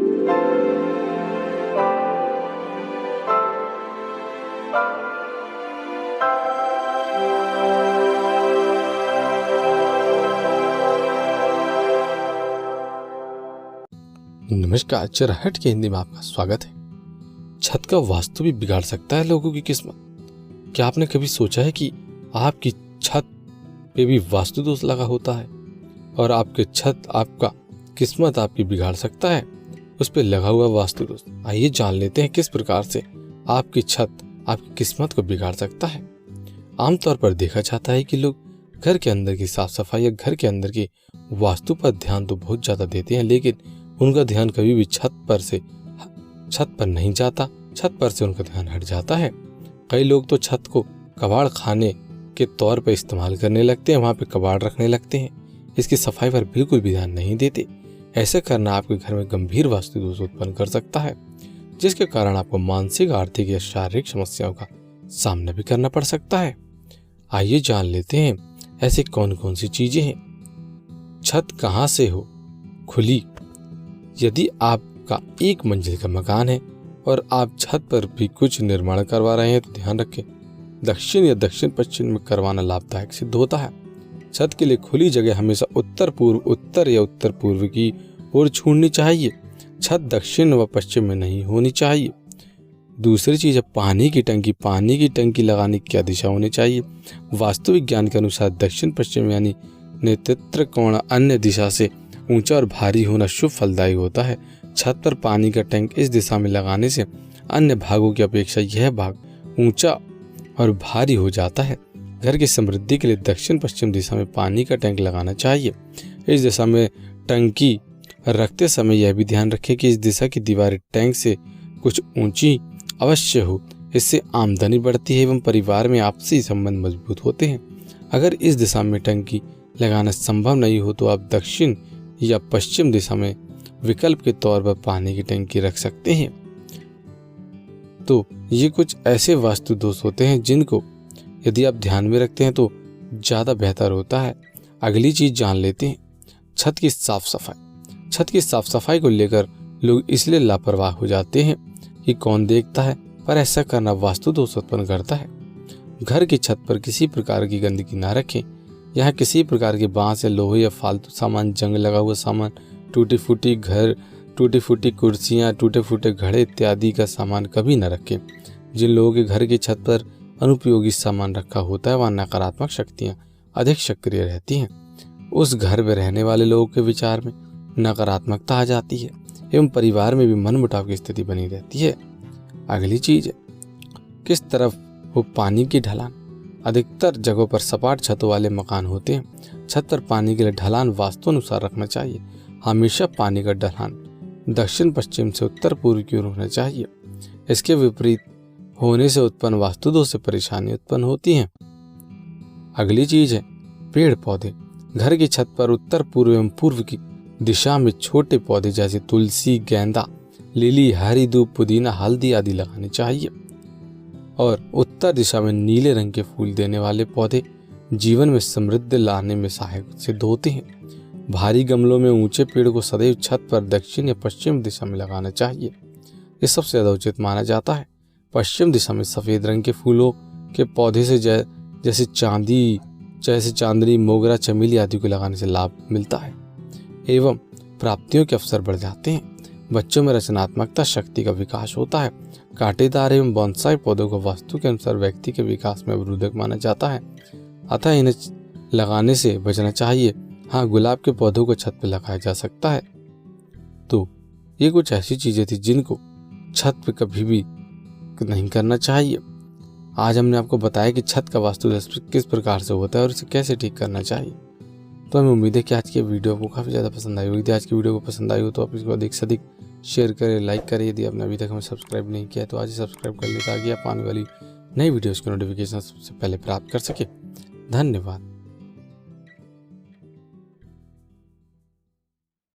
नमस्कार, चरहट के हिंदी में आपका स्वागत है। छत का वास्तु भी बिगाड़ सकता है लोगों की किस्मत। क्या आपने कभी सोचा है कि आपकी छत पे भी वास्तु दोष लगा होता है और आपके छत आपका किस्मत आपकी बिगाड़ सकता है, उस पे लगा हुआ वास्तु दोष। आइए जान लेते हैं किस प्रकार से आपकी छत आपकी किस्मत को बिगाड़ सकता है। आमतौर पर देखा जाता है कि लोग घर के अंदर की साफ सफाई या घर के अंदर की वास्तु पर ध्यान तो बहुत ज्यादा देते हैं, लेकिन उनका ध्यान कभी भी छत पर नहीं जाता। छत पर से उनका ध्यान हट जाता है। कई लोग तो छत को कबाड़ खाने के तौर पर इस्तेमाल करने लगते हैं, वहां पे कबाड़ रखने लगते हैं। इसकी सफाई पर बिल्कुल भी ध्यान नहीं देते। ऐसे करना आपके घर में गंभीर वास्तु दोष उत्पन्न कर सकता है, जिसके कारण आपको मानसिक, आर्थिक या शारीरिक समस्याओं का सामना भी करना पड़ सकता है। आइए जान लेते हैं ऐसी कौन कौन सी चीजें हैं। छत कहाँ से हो खुली। यदि आपका एक मंजिल का मकान है और आप छत पर भी कुछ निर्माण करवा रहे हैं तो ध्यान रखें, दक्षिण या दक्षिण पश्चिम में करवाना लाभदायक सिद्ध होता है। छत के लिए खुली जगह हमेशा उत्तर या उत्तर पूर्व की ओर छोड़नी चाहिए। छत दक्षिण व पश्चिम में नहीं होनी चाहिए। दूसरी चीज है पानी की टंकी लगाने की क्या दिशा होनी चाहिए। वास्तु विज्ञान के अनुसार दक्षिण पश्चिम यानी नेतृत्व कोण अन्य दिशा से ऊंचा और भारी होना शुभ फलदायी होता है। छत पर पानी का टैंक इस दिशा में लगाने से अन्य भागों की अपेक्षा यह भाग ऊंचा और भारी हो जाता है। घर की समृद्धि के लिए दक्षिण पश्चिम दिशा में पानी का टैंक लगाना चाहिए। इस दिशा में टंकी रखते समय यह भी ध्यान रखें कि इस दिशा की दीवारें टैंक से कुछ ऊंची अवश्य हो। इससे आमदनी बढ़ती है एवं परिवार में आपसी संबंध मजबूत होते हैं। अगर इस दिशा में टंकी लगाना संभव नहीं हो तो आप दक्षिण या पश्चिम दिशा में विकल्प के तौर पर पानी की टंकी रख सकते हैं। तो ये कुछ ऐसे वास्तु दोष होते हैं जिनको यदि आप ध्यान में रखते हैं तो ज्यादा बेहतर होता है। अगली चीज जान लेते हैं छत की साफ सफाई। छत की साफ सफाई को लेकर लोग इसलिए लापरवाह हो जाते हैं कि कौन देखता है, पर ऐसा करना वास्तु दोष उत्पन्न करता है। घर की छत पर किसी प्रकार की गंदगी न रखें। यहाँ किसी प्रकार के बांस या लोहे या फालतू सामान, जंग लगा हुआ सामान, टूटी फूटी कुर्सियाँ, टूटे फूटे घड़े इत्यादि का सामान कभी न रखें। जिन लोगों के घर की छत पर अनुपयोगी सामान रखा होता है वहाँ नकारात्मक शक्तियाँ अधिक सक्रिय रहती हैं। उस घर में रहने वाले लोगों के विचार में नकारात्मकता आ जाती है एवं परिवार में भी मनमुटाव की स्थिति बनी रहती है। अगली चीज है किस तरफ हो पानी की ढलान। अधिकतर जगहों पर सपाट छतों वाले मकान होते हैं। छत पर पानी के लिए ढलान वास्तु अनुसार रखना चाहिए। हमेशा पानी का ढलान दक्षिण पश्चिम से उत्तर पूर्व की ओर होना चाहिए। इसके विपरीत होने से उत्पन्न वास्तु दोष से परेशानी उत्पन्न होती है। अगली चीज है पेड़ पौधे। घर की छत पर उत्तर पूर्व एवं पूर्व की दिशा में छोटे पौधे जैसे तुलसी, गेंदा, लिली, हरी धूप, पुदीना, हल्दी आदि लगाने चाहिए। और उत्तर दिशा में नीले रंग के फूल देने वाले पौधे जीवन में समृद्धि लाने में सहायक सिद्ध होते हैं। भारी गमलों में ऊंचे पेड़ को सदैव छत पर दक्षिण या पश्चिम दिशा में लगाना चाहिए। ये सबसे ज्यादा उचित माना जाता है। पश्चिम दिशा में सफेद रंग के फूलों के पौधे से जैसे चांदनी, मोगरा, चमेली आदि को लगाने से लाभ मिलता है एवं प्राप्तियों के अवसर बढ़ जाते हैं। बच्चों में रचनात्मकता शक्ति का विकास होता है। कांटेदार एवं बोनसाई पौधों को वास्तु के अनुसार व्यक्ति के विकास में अवरोधक माना जाता है, अतः इन्हें लगाने से बचना चाहिए। हाँ, गुलाब के पौधों को छत पर लगाया जा सकता है। तो ये कुछ ऐसी चीजें थी जिनको छत पे कभी भी नहीं करना चाहिए। आज हमने आपको बताया कि छत का वास्तु दोष किस प्रकार से होता है और इसे कैसे ठीक करना चाहिए। तो हमें उम्मीद है कि आज की वीडियो आपको काफ़ी ज़्यादा पसंद आई होगी। यदि आज की वीडियो को पसंद आई हो तो आप इसको अधिक से अधिक शेयर करें, लाइक करें। यदि आपने अभी तक हमें सब्सक्राइब नहीं किया तो आज ही सब्सक्राइब कर लें ताकि आप आने वाली नई वीडियोज़ की नोटिफिकेशन सबसे पहले प्राप्त कर सके। धन्यवाद।